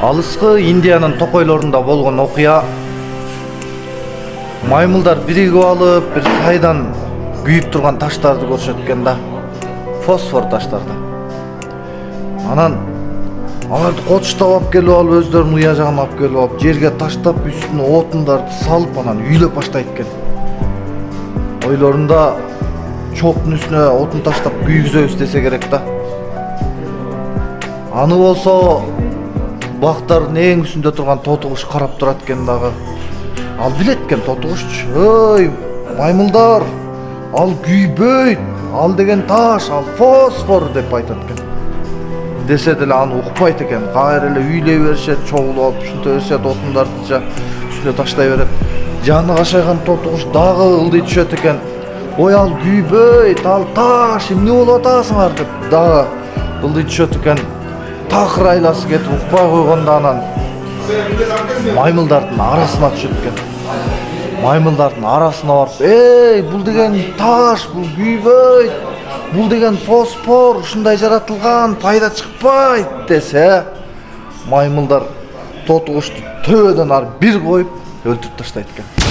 Алыскы Индиянын токойлорунда болгон окуя. Маймылдар биригип алып, бир сайдан күйүп турган таштарды көрүшөт экен да. Фосфор таштарды. Анан аларды кочтоп алып келип алып, өздөрүнүн уя жагына алып келип алып, жерге таштап, үстүнө отундарды салып, анан үйлөп баштайт экен. Ойлорунда чоктун үстүнө отун таштап күйгүзөбүз десе керек да. Аны болсо бактардын эң үстүндө турган тотугуш карап турат экен дагы. Ал билет экен тотугушчу. Ой, маймылдар, ал күйбөйт. Ал деген таш, ал фосфор деп айтат экен. Десе деле аны укпайт экен. Кайра эле үйлөй беришет, чогулуп алып, ушинте беришет, отундарды үстүнө таштай берет. Жаны кашайган тотугуш дагы ылдый түшөт экен. Ой, ал күйбөйт, ал таш, эмне болуп атасыңар деп дагы ылдый түшөт экен. Такыр айласы кетип укпай койгондо анан маймылдардын арасына түшөт экен. Маймылдардын арасына барып, "Эй, бул деген таш, бул күйбөйт. Бул деген фосфор, ушундай жаратылган, пайда чыкпайт" десе, маймылдар тотугушту төбөдөн ары бир коюп өлтүрүп таштайт экен.